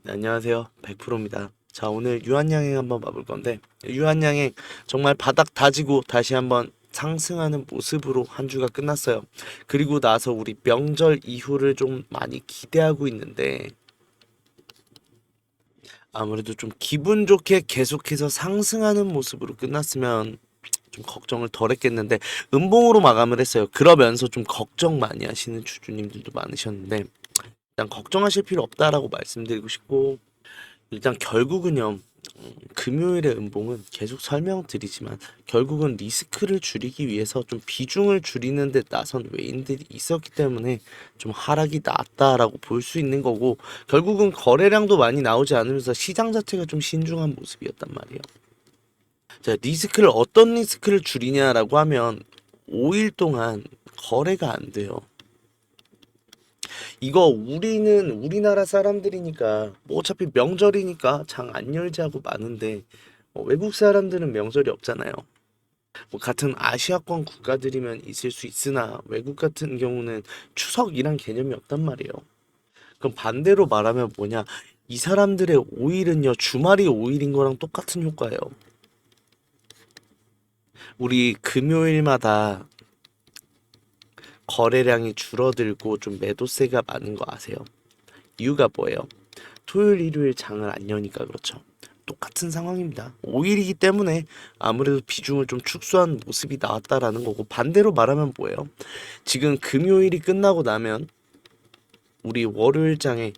네, 안녕하세요. 100%입니다. 자, 오늘 유한양행 한번 봐볼 건데, 유한양행 정말 바닥 다지고 다시 한번 상승하는 모습으로 한 주가 끝났어요. 그리고 나서 우리 명절 이후를 좀 많이 기대하고 있는데, 아무래도 좀 기분 좋게 계속해서 상승하는 모습으로 끝났으면 좀 걱정을 덜 했겠는데, 음봉으로 마감을 했어요. 그러면서 좀 걱정 많이 하시는 주주님들도 많으셨는데, 일단 걱정하실 필요 없다라고 말씀드리고 싶고, 일단 결국은요, 금요일의 음봉은 계속 설명드리지만 결국은 리스크를 줄이기 위해서 좀 비중을 줄이는 데 나선 외인들이 있었기 때문에 좀 하락이 났다라고 볼 수 있는 거고, 결국은 거래량도 많이 나오지 않으면서 시장 자체가 좀 신중한 모습이었단 말이에요. 자, 리스크를 어떤 리스크를 줄이냐라고 하면 5일 동안 거래가 안 돼요. 이거 우리는 우리나라 사람들이니까 뭐 어차피 명절이니까 장 안 열지 하고 마는데, 외국 사람들은 명절이 없잖아요. 뭐 같은 아시아권 국가들이면 있을 수 있으나 외국 같은 경우는 추석이란 개념이 없단 말이에요. 그럼 반대로 말하면 뭐냐? 이 사람들의 5일은요, 주말이 5일인 거랑 똑같은 효과예요. 우리 금요일마다 거래량이 줄어들고 좀 매도세가 많은 거 아세요? 이유가 뭐예요? 토요일, 일요일 장을 안 여니까 그렇죠. 똑같은 상황입니다. 5일이기 때문에 아무래도 비중을 좀 축소한 모습이 나왔다라는 거고, 반대로 말하면 뭐예요? 지금 금요일이 끝나고 나면 우리 월요일장에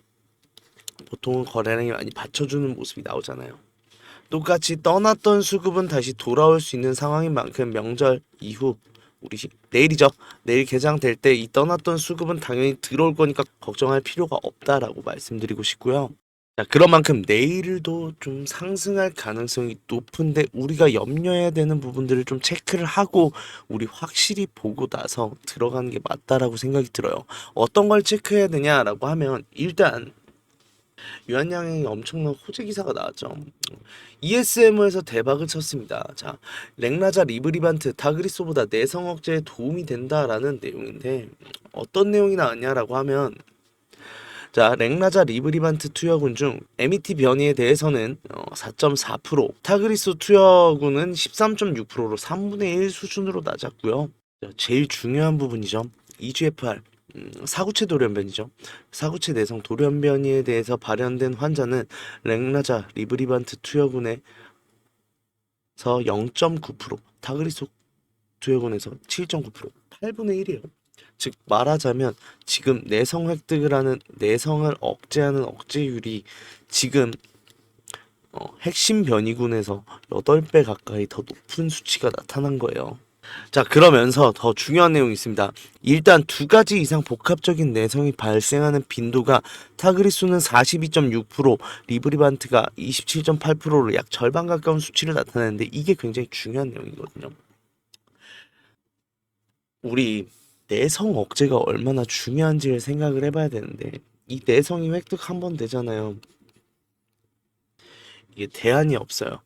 보통은 거래량이 많이 받쳐주는 모습이 나오잖아요. 똑같이 떠났던 수급은 다시 돌아올 수 있는 상황인 만큼 명절 이후 내일이죠. 내일 개장될 때 이 떠났던 수급은 당연히 들어올 거니까 걱정할 필요가 없다라고 말씀드리고 싶고요. 자, 그런 만큼 내일도 좀 상승할 가능성이 높은데 우리가 염려해야 되는 부분들을 좀 체크를 하고 우리 확실히 보고 나서 들어가는 게 맞다라고 생각이 들어요. 어떤 걸 체크해야 되냐라고 하면, 일단 유한양행이 엄청난 호재 기사가 나왔죠. ESM에서 대박을 쳤습니다. 자, 렉라자 리브리반트 타그리소보다 내성 억제에 도움이 된다라는 내용인데, 어떤 내용이 나왔냐라고 하면, 자, 렉라자 리브리반트 투여군 중 MET 변이에 대해서는 4.4%, 타그리소 투여군은 13.6%로 3분의 1 수준으로 낮았고요. 자, 제일 중요한 부분이죠. EGFR, 사구체 돌연변이죠. 사구체 내성 돌연변이에 대해서 발현된 환자는 렉라자 리브리반트 투여군에서 0.9%, 타그리소 투여군에서 7.9%, 8분의 1이에요. 즉 말하자면 지금 내성 획득을 하는, 내성을 억제하는 억제율이 지금 핵심 변이군에서 8배 가까이 더 높은 수치가 나타난 거예요. 자, 그러면서 더 중요한 내용이 있습니다. 일단 두 가지 이상 복합적인 내성이 발생하는 빈도가 타그리수는 42.6%, 리브리반트가 27.8%로 약 절반 가까운 수치를 나타내는데, 이게 굉장히 중요한 내용이거든요. 우리 내성 억제가 얼마나 중요한지를 생각을 해봐야 되는데, 이 내성이 획득 한 번 되잖아요. 이게 대안이 없어요.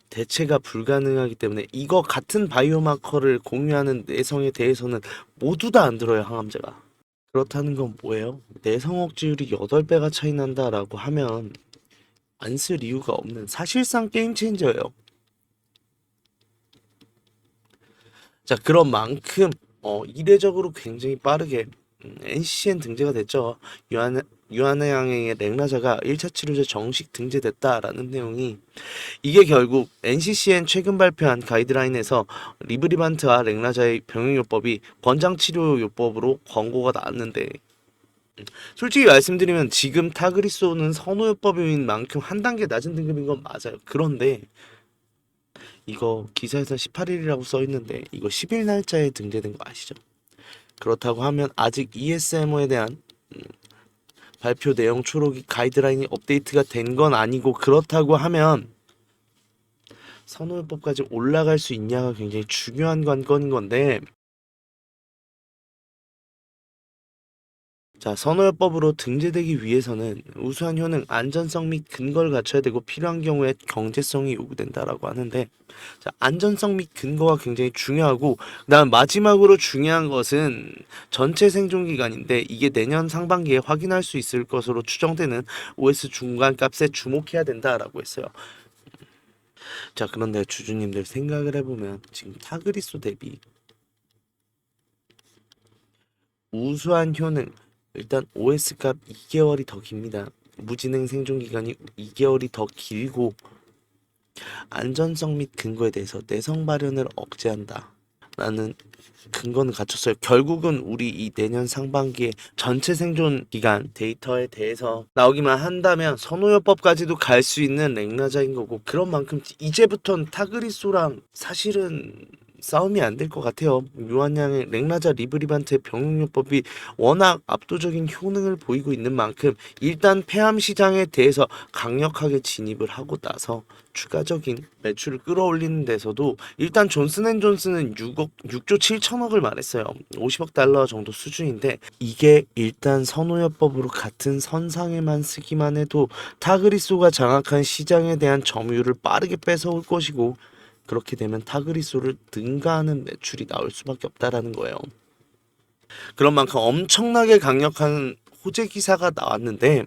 대체가 불가능하기 때문에 이거 같은 바이오마커를 공유하는 내성에 대해서는 모두 다 안 들어요, 항암제가. 그렇다는 건 뭐예요? 내성 억제율이 8배가 차이 난다라고 하면 안 쓸 이유가 없는, 사실상 게임 체인저예요. 자, 그런 만큼 이례적으로 굉장히 빠르게 NCCN 등재가 됐죠. 유한양행의 렉라자가 1차 치료제 정식 등재됐다라는 내용이, 이게 결국 NCCN 최근 발표한 가이드라인에서 리브리반트와 렉라자의 병용요법이 권장치료요법으로 권고가 나왔는데, 솔직히 말씀드리면 지금 타그리소는 선호요법인 만큼 한 단계 낮은 등급인 건 맞아요. 그런데 이거 기사에서 18일이라고 써있는데 이거 10일 날짜에 등재된 거 아시죠? 그렇다고 하면 아직 ESMO에 대한 발표 내용 초록이 가이드라인이 업데이트가 된 건 아니고, 그렇다고 하면 선호요법까지 올라갈 수 있냐가 굉장히 중요한 관건인 건데, 자, 선호여법으로 등재되기 위해서는 우수한 효능, 안전성 및 근거를 갖춰야 되고 필요한 경우에 경제성이 요구된다라고 하는데, 자, 안전성 및 근거가 굉장히 중요하고, 그다음 마지막으로 중요한 것은 전체 생존 기간인데, 이게 내년 상반기에 확인할 수 있을 것으로 추정되는 OS 중간값에 주목해야 된다라고 했어요. 자, 그런데 주주님들 생각을 해보면 지금 타그리소 대비 우수한 효능, 일단 OS 값 2개월이 더 깁니다. 무진행 생존 기간이 2개월이 더 길고, 안전성 및 근거에 대해서 내성 발현을 억제한다 라는 근거는 갖췄어요. 결국은 우리 이 내년 상반기에 전체 생존 기간 데이터에 대해서 나오기만 한다면 선호여법까지도 갈 수 있는 랭라자인 거고, 그런 만큼 이제부터는 타그리소랑 사실은 싸움이 안 될 것 같아요. 유한양의 랭라자 리브리반트의 병용요법이 워낙 압도적인 효능을 보이고 있는 만큼 일단 폐암 시장에 대해서 강력하게 진입을 하고 나서 추가적인 매출을 끌어올리는 데서도 일단 존슨앤존슨은 6조 7천억을 말했어요. 50억 달러 정도 수준인데, 이게 일단 선호여법으로 같은 선상에만 쓰기만 해도 타그리소가 장악한 시장에 대한 점유율을 빠르게 뺏어올 것이고, 그렇게 되면 타그리소를 능가하는 매출이 나올 수밖에 없다라는 거예요. 그런 만큼 엄청나게 강력한 호재 기사가 나왔는데,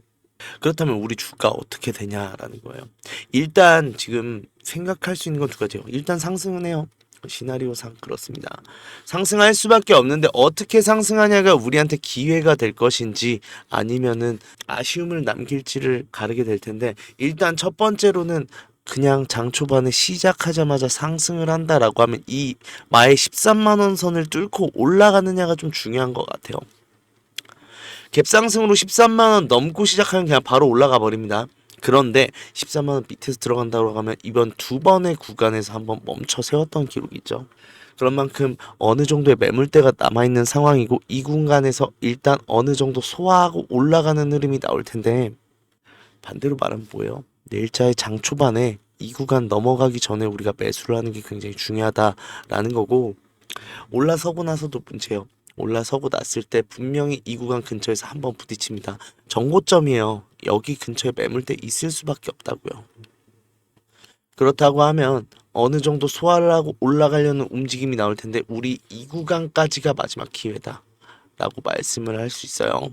그렇다면 우리 주가 어떻게 되냐라는 거예요. 일단 지금 생각할 수 있는 건 두 가지예요. 일단 상승은 해요. 시나리오상 그렇습니다. 상승할 수밖에 없는데 어떻게 상승하냐가 우리한테 기회가 될 것인지 아니면은 아쉬움을 남길지를 가르게 될 텐데, 일단 첫 번째로는 그냥 장 초반에 시작하자마자 상승을 한다라고 하면 이 마의 13만 원 선을 뚫고 올라가느냐가 좀 중요한 것 같아요. 갭상승으로 13만 원 넘고 시작하면 그냥 바로 올라가 버립니다. 그런데 13만 원 밑에서 들어간다고 하면 이번 두 번의 구간에서 한번 멈춰 세웠던 기록이 있죠. 그런 만큼 어느 정도의 매물대가 남아있는 상황이고, 이 구간에서 일단 어느 정도 소화하고 올라가는 흐름이 나올 텐데, 반대로 말하면 뭐예요? 내일자의 장 초반에 이 구간 넘어가기 전에 우리가 매수를 하는 게 굉장히 중요하다라는 거고, 올라서고 나서도 문제예요. 올라서고 났을 때 분명히 이 구간 근처에서 한번 부딪힙니다. 정고점이에요. 여기 근처에 매물대 있을 수밖에 없다고요. 그렇다고 하면 어느 정도 소화를 하고 올라가려는 움직임이 나올 텐데, 우리 이 구간까지가 마지막 기회다 라고 말씀을 할 수 있어요.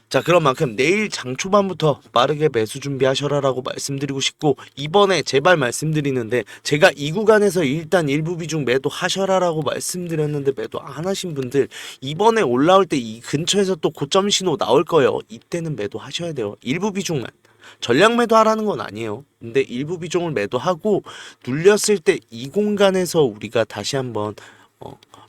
자, 그런 만큼 내일 장 초반부터 빠르게 매수 준비하셔라 라고 말씀드리고 싶고, 이번에 제발 말씀드리는데, 제가 이 구간에서 일단 일부 비중 매도 하셔라 라고 말씀드렸는데 매도 안 하신 분들, 이번에 올라올 때 이 근처에서 또 고점 신호 나올 거예요. 이때는 매도 하셔야 돼요. 일부 비중만. 전량 매도하라는 건 아니에요. 근데 일부 비중을 매도하고 눌렸을 때 이 공간에서 우리가 다시 한번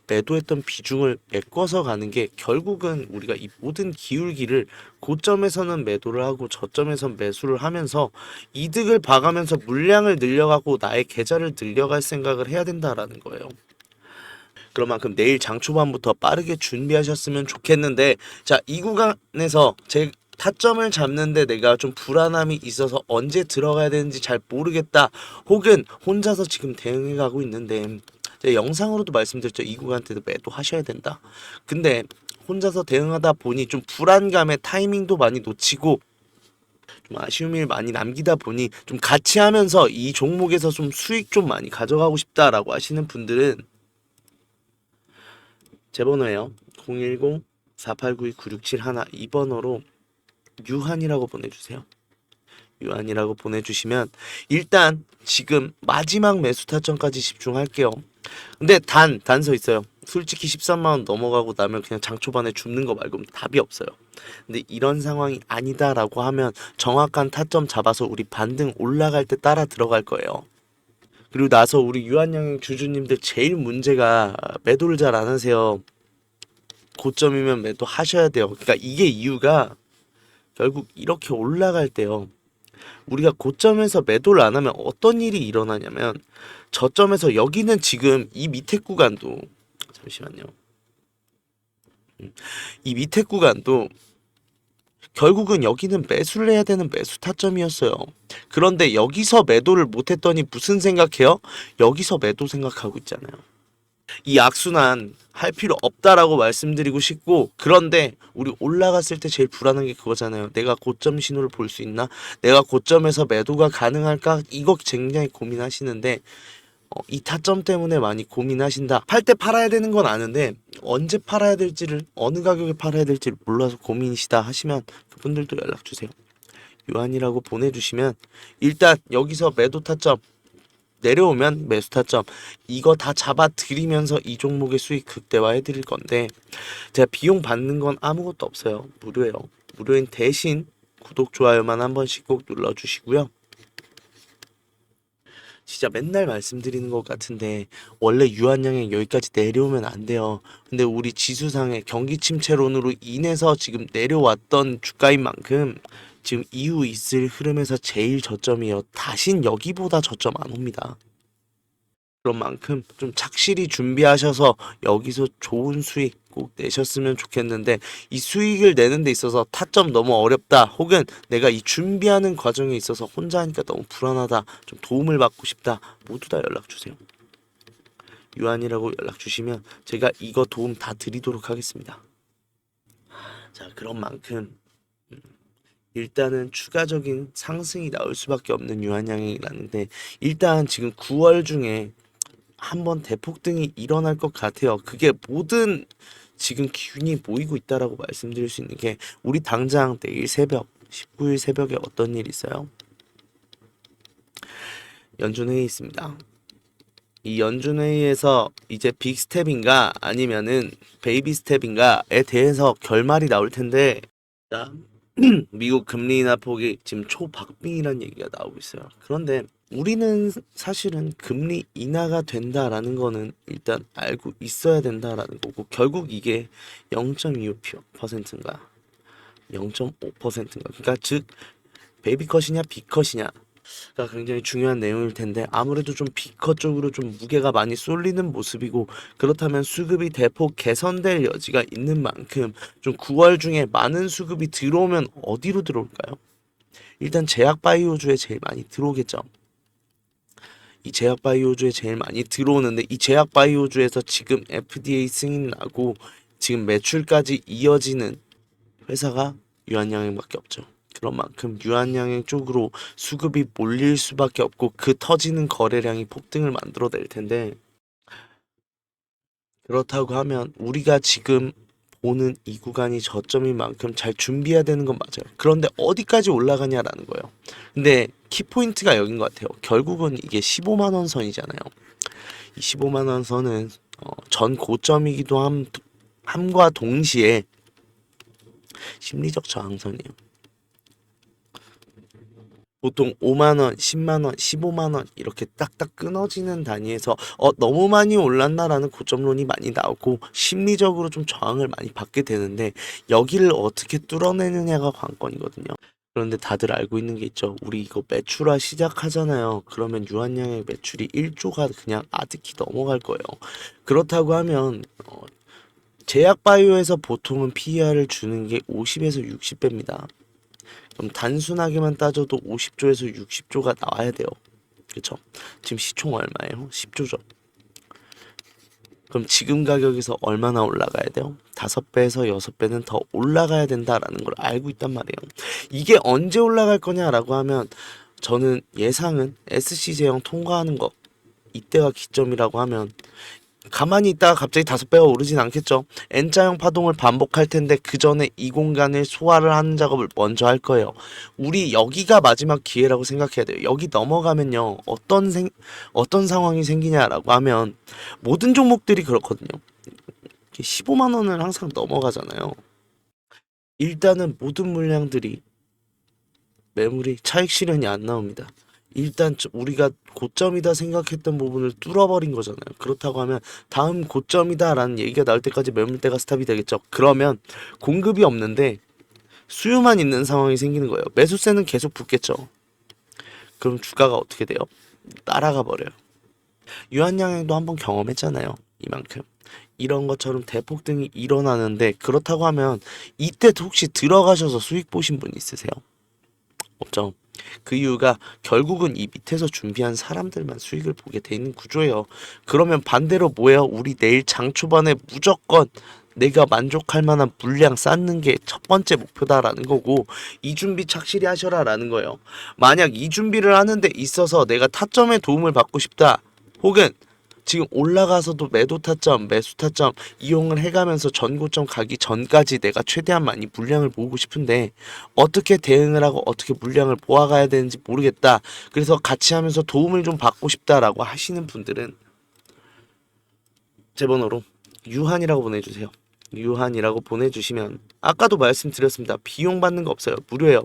매도했던 비중을 메꿔서 가는 게, 결국은 우리가 이 모든 기울기를 고점에서는 매도를 하고 저점에선 매수를 하면서 이득을 봐가면서 물량을 늘려가고 나의 계좌를 늘려갈 생각을 해야 된다라는 거예요. 그런 만큼 내일 장 초반부터 빠르게 준비하셨으면 좋겠는데, 자, 이 구간에서 제 타점을 잡는데 내가 좀 불안함이 있어서 언제 들어가야 되는지 잘 모르겠다, 혹은 혼자서 지금 대응해 가고 있는데, 제가 영상으로도 말씀드렸죠. 이 구간 때도 매도 하셔야 된다. 근데 혼자서 대응하다 보니 좀 불안감에 타이밍도 많이 놓치고 좀 아쉬움을 많이 남기다 보니 좀 같이 하면서 이 종목에서 좀 수익 좀 많이 가져가고 싶다라고 하시는 분들은 제 번호예요. 010-4892-9671, 이 번호로 유한이라고 보내주세요. 유한이라고 보내주시면 일단 지금 마지막 매수 타점까지 집중할게요. 근데 단서 있어요. 솔직히 13만 원 넘어가고 나면 그냥 장 초반에 줍는 거 말고는 답이 없어요. 근데 이런 상황이 아니다라고 하면 정확한 타점 잡아서 우리 반등 올라갈 때 따라 들어갈 거예요. 그리고 나서 우리 유한양 주주님들 제일 문제가 매도를 잘 안 하세요. 고점이면 매도 하셔야 돼요. 그러니까 이게 이유가 결국 이렇게 올라갈 때요, 우리가 고점에서 매도를 안 하면 어떤 일이 일어나냐면, 저점에서 여기는 지금 이 밑에 구간도, 잠시만요, 이 밑에 구간도 결국은 여기는 매수를 해야 되는 매수 타점이었어요. 그런데 여기서 매도를 못했더니 무슨 생각해요? 여기서 매도 생각하고 있잖아요. 이 악순환 할 필요 없다라고 말씀드리고 싶고, 그런데 우리 올라갔을 때 제일 불안한 게 그거잖아요. 내가 고점 신호를 볼 수 있나? 내가 고점에서 매도가 가능할까? 이거 굉장히 고민하시는데 이 타점 때문에 많이 고민하신다. 팔 때 팔아야 되는 건 아는데 언제 팔아야 될지를, 어느 가격에 팔아야 될지를 몰라서 고민이시다 하시면 그분들도 연락 주세요. 유한이라고 보내주시면 일단 여기서 매도 타점, 내려오면 매수 타점, 이거 다 잡아 드리면서 이 종목의 수익 극대화 해드릴 건데, 제가 비용 받는 건 아무것도 없어요. 무료예요. 무료인 대신 구독, 좋아요만 한 번씩 꼭 눌러주시고요. 진짜 맨날 말씀드리는 것 같은데 원래 유한양행 여기까지 내려오면 안 돼요. 근데 우리 지수상의 경기 침체론으로 인해서 지금 내려왔던 주가인 만큼 지금 이후 있을 흐름에서 제일 저점이에요. 다신 여기보다 저점 안 옵니다. 그런 만큼 좀 착실히 준비하셔서 여기서 좋은 수익 꼭 내셨으면 좋겠는데, 이 수익을 내는 데 있어서 타점 너무 어렵다, 혹은 내가 이 준비하는 과정에 있어서 혼자 하니까 너무 불안하다, 좀 도움을 받고 싶다, 모두 다 연락 주세요. 유한이라고 연락 주시면 제가 이거 도움 다 드리도록 하겠습니다. 자, 그런 만큼 일단은 추가적인 상승이 나올 수밖에 없는 유한양행이라는데, 일단 지금 9월 중에 한번 대폭등이 일어날 것 같아요. 그게 모든 지금 기운이 모이고 있다라고 말씀드릴 수 있는 게, 우리 당장 내일 새벽 19일 새벽에 어떤 일이 있어요? 연준회의 있습니다. 이 연준회의에서 이제 빅 스텝인가 아니면은 베이비 스텝인가에 대해서 결말이 나올 텐데, 자, 미국 금리 인하 폭이 지금 초박빙이라는 얘기가 나오고 있어요. 그런데 우리는 사실은 금리 인하가 된다라는 거는 일단 알고 있어야 된다라는 거고, 결국 이게 0.25%인가 0.5%인가, 그러니까 즉 베이비컷이냐 빅컷이냐 가 굉장히 중요한 내용일 텐데, 아무래도 좀 B컷 쪽으로 좀 무게가 많이 쏠리는 모습이고, 그렇다면 수급이 대폭 개선될 여지가 있는 만큼 좀 9월 중에 많은 수급이 들어오면 어디로 들어올까요? 일단 제약 바이오주에 제일 많이 들어오겠죠. 이 제약 바이오주에 제일 많이 들어오는데, 이 제약 바이오주에서 지금 FDA 승인 나고 지금 매출까지 이어지는 회사가 유한양행밖에 없죠. 그런 만큼 유한양행 쪽으로 수급이 몰릴 수밖에 없고, 그 터지는 거래량이 폭등을 만들어낼 텐데, 그렇다고 하면 우리가 지금 보는 이 구간이 저점인 만큼 잘 준비해야 되는 건 맞아요. 그런데 어디까지 올라가냐라는 거예요. 근데 키포인트가 여긴 것 같아요. 결국은 이게 15만 원 선이잖아요. 이 15만 원 선은 전 고점이기도 함과 동시에 심리적 저항선이에요. 보통 5만 원, 10만 원, 15만 원 이렇게 딱딱 끊어지는 단위에서 너무 많이 올랐나라는 고점론이 많이 나오고 심리적으로 좀 저항을 많이 받게 되는데, 여기를 어떻게 뚫어내느냐가 관건이거든요. 그런데 다들 알고 있는 게 있죠. 우리 이거 매출화 시작하잖아요. 그러면 유한양의 매출이 1조가 그냥 아득히 넘어갈 거예요. 그렇다고 하면 제약바이오에서 보통은 PER을 주는 게 50에서 60배입니다. 그럼 단순하게만 따져도 50조에서 60조가 나와야 돼요. 그쵸? 지금 시총 얼마예요? 10조죠. 그럼 지금 가격에서 얼마나 올라가야 돼요? 5배에서 6배는 더 올라가야 된다라는 걸 알고 있단 말이에요. 이게 언제 올라갈 거냐라고 하면, 저는 예상은 SC제형 통과하는 거, 이때가 기점이라고 하면, 가만히 있다가 갑자기 5배가 오르진 않겠죠. N자형 파동을 반복할 텐데 그 전에 이 공간을 소화를 하는 작업을 먼저 할 거예요. 우리 여기가 마지막 기회라고 생각해야 돼요. 여기 넘어가면요, 어떤 상황이 생기냐라고 하면, 모든 종목들이 그렇거든요. 15만 원을 항상 넘어가잖아요. 일단은 모든 물량들이 매물이 차익 실현이 안 나옵니다. 일단 우리가 고점이다 생각했던 부분을 뚫어버린 거잖아요. 그렇다고 하면 다음 고점이다라는 얘기가 나올 때까지 매물대가 스탑이 되겠죠. 그러면 공급이 없는데 수요만 있는 상황이 생기는 거예요. 매수세는 계속 붙겠죠. 그럼 주가가 어떻게 돼요? 따라가 버려요. 유한양행도 한번 경험했잖아요. 이만큼. 이런 것처럼 대폭등이 일어나는데, 그렇다고 하면 이때 혹시 들어가셔서 수익 보신 분 있으세요? 없죠. 그 이유가 결국은 이 밑에서 준비한 사람들만 수익을 보게 돼 있는 구조예요. 그러면 반대로 뭐예요? 우리 내일 장 초반에 무조건 내가 만족할 만한 물량 쌓는 게 첫 번째 목표다라는 거고, 이 준비 착실히 하셔라라는 거예요. 만약 이 준비를 하는 데 있어서 내가 타점에 도움을 받고 싶다, 혹은 지금 올라가서도 매도 타점, 매수 타점 이용을 해가면서 전고점 가기 전까지 내가 최대한 많이 물량을 모으고 싶은데 어떻게 대응을 하고 어떻게 물량을 모아가야 되는지 모르겠다, 그래서 같이 하면서 도움을 좀 받고 싶다라고 하시는 분들은 제 번호로 유한이라고 보내주세요. 유한이라고 보내주시면, 아까도 말씀드렸습니다. 비용 받는 거 없어요. 무료예요.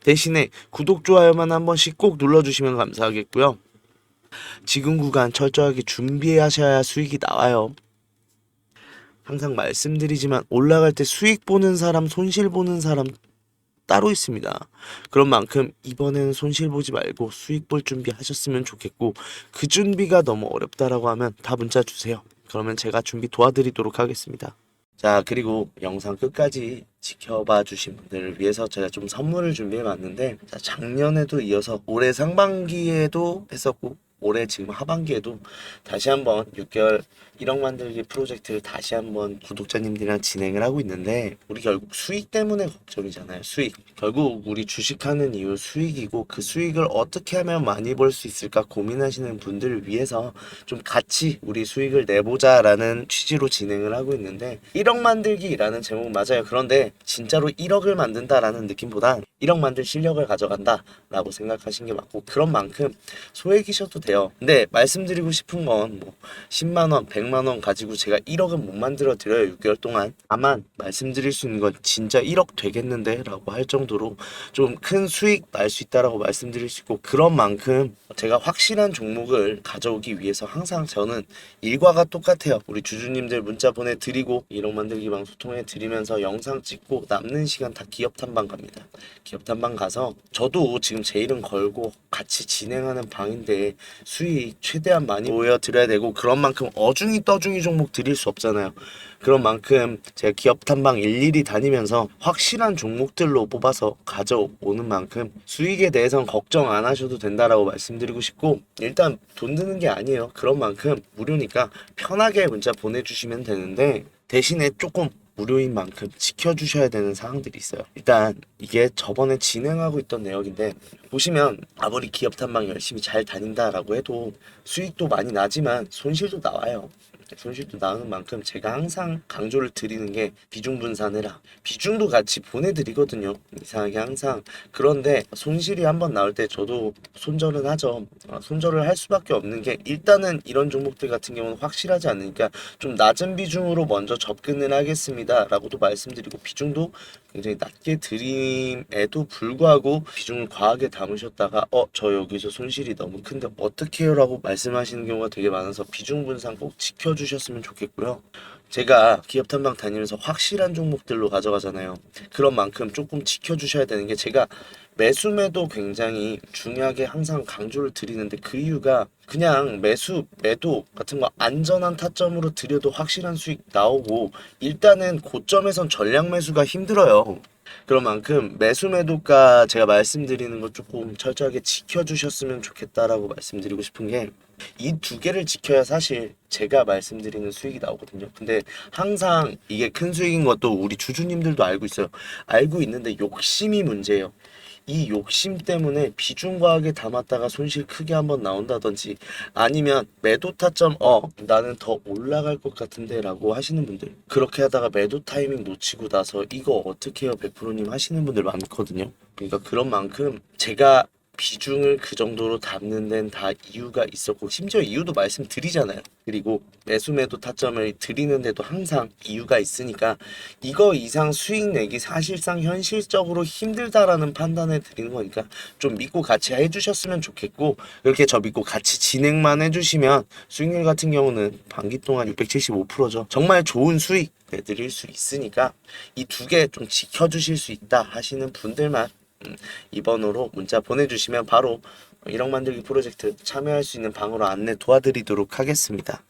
대신에 구독, 좋아요만 한 번씩 꼭 눌러주시면 감사하겠고요. 지금 구간 철저하게 준비하셔야 수익이 나와요. 항상 말씀드리지만 올라갈 때 수익 보는 사람, 손실 보는 사람 따로 있습니다. 그런 만큼 이번에는 손실 보지 말고 수익 볼 준비 하셨으면 좋겠고, 그 준비가 너무 어렵다라고 하면 다 문자 주세요. 그러면 제가 준비 도와드리도록 하겠습니다. 자, 그리고 영상 끝까지 지켜봐 주신 분들을 위해서 제가 좀 선물을 준비해 봤는데, 자, 작년에도 이어서 올해 상반기에도 했었고 올해 지금 하반기에도 다시 한번 6개월 1억 만들기 프로젝트를 다시 한번 구독자님들이랑 진행을 하고 있는데, 우리 결국 수익 때문에 걱정이잖아요. 수익. 결국 우리 주식하는 이유 수익이고, 그 수익을 어떻게 하면 많이 벌 수 있을까 고민하시는 분들을 위해서 좀 같이 우리 수익을 내보자라는 취지로 진행을 하고 있는데, 1억 만들기라는 제목 맞아요. 그런데 진짜로 1억을 만든다라는 느낌보단 1억 만들 실력을 가져간다 라고 생각하신 게 맞고, 그런 만큼 소액이셔도 돼요. 근데 말씀드리고 싶은 건 뭐 10만원, 100만원 가지고 제가 1억은 못 만들어 드려요, 6개월 동안. 다만 말씀드릴 수 있는 건 진짜 1억 되겠는데 라고 할 정도로 좀 큰 수익 날 수 있다라고 말씀드릴 수 있고, 그런 만큼 제가 확실한 종목을 가져오기 위해서 항상 저는 일과가 똑같아요. 우리 주주님들 문자 보내드리고 1억 만들기방 소통해 드리면서 영상 찍고 남는 시간 다 기업 탐방 갑니다. 기업 탐방 가서 저도 지금 제 이름 걸고 같이 진행하는 방인데 수익 최대한 많이 보여드려야 되고, 그런 만큼 어중이 떠중이 종목 드릴 수 없잖아요. 그런 만큼 제가 기업 탐방 일일이 다니면서 확실한 종목들로 뽑아서 가져오는 만큼 수익에 대해서는 걱정 안 하셔도 된다라고 말씀드리고 싶고, 일단 돈 드는 게 아니에요. 그런 만큼 무료니까 편하게 문자 보내주시면 되는데, 대신에 조금 무료인 만큼 지켜주셔야 되는 사항들이 있어요. 일단 이게 저번에 진행하고 있던 내역인데, 보시면 아무리 기업 탐방 열심히 잘 다닌다라고 해도 수익도 많이 나지만 손실도 나와요. 손실도 나는 만큼 제가 항상 강조를 드리는 게 비중 분산해라. 비중도 같이 보내드리거든요, 이상하게 항상. 그런데 손실이 한번 나올 때 저도 손절은 하죠. 손절을 할 수밖에 없는 게, 일단은 이런 종목들 같은 경우는 확실하지 않으니까 좀 낮은 비중으로 먼저 접근을 하겠습니다 라고도 말씀드리고, 비중도 굉장히 낮게 드림에도 불구하고 비중을 과하게 담으셨다가 저 여기서 손실이 너무 큰데 어떻게 해요? 라고 말씀하시는 경우가 되게 많아서 비중 분산 꼭 지켜주셨으면 좋겠고요. 제가 기업 탐방 다니면서 확실한 종목들로 가져가잖아요. 그런 만큼 조금 지켜주셔야 되는 게, 제가 매수매도 굉장히 중요하게 항상 강조를 드리는데, 그 이유가 그냥 매도 같은 거 안전한 타점으로 들여도 확실한 수익 나오고, 일단은 고점에선 전량 매수가 힘들어요. 그런 만큼 매수매도가 제가 말씀드리는 거 조금 철저하게 지켜주셨으면 좋겠다라고 말씀드리고 싶은 게, 이 두 개를 지켜야 사실 제가 말씀드리는 수익이 나오거든요. 근데 항상 이게 큰 수익인 것도 우리 주주님들도 알고 있어요. 알고 있는데 욕심이 문제예요. 이 욕심 때문에 비중 과하게 담았다가 손실 크게 한번 나온다든지, 아니면 매도 타점 나는 더 올라갈 것 같은데 라고 하시는 분들, 그렇게 하다가 매도 타이밍 놓치고 나서 이거 어떻게 해요 100%님 하시는 분들 많거든요. 그러니까 그런 만큼 제가 비중을 그 정도로 담는 데는 다 이유가 있었고, 심지어 이유도 말씀드리잖아요. 그리고 매수매도 타점을 드리는데도 항상 이유가 있으니까, 이거 이상 수익 내기 사실상 현실적으로 힘들다라는 판단을 드리는 거니까 좀 믿고 같이 해주셨으면 좋겠고, 이렇게 저 믿고 같이 진행만 해주시면 수익률 같은 경우는 반기 동안 675%죠. 정말 좋은 수익 내드릴 수 있으니까 이 두 개 좀 지켜주실 수 있다 하시는 분들만 이번호로 문자 보내주시면 바로 1억 만들기 프로젝트 참여할 수 있는 방으로 안내 도와드리도록 하겠습니다.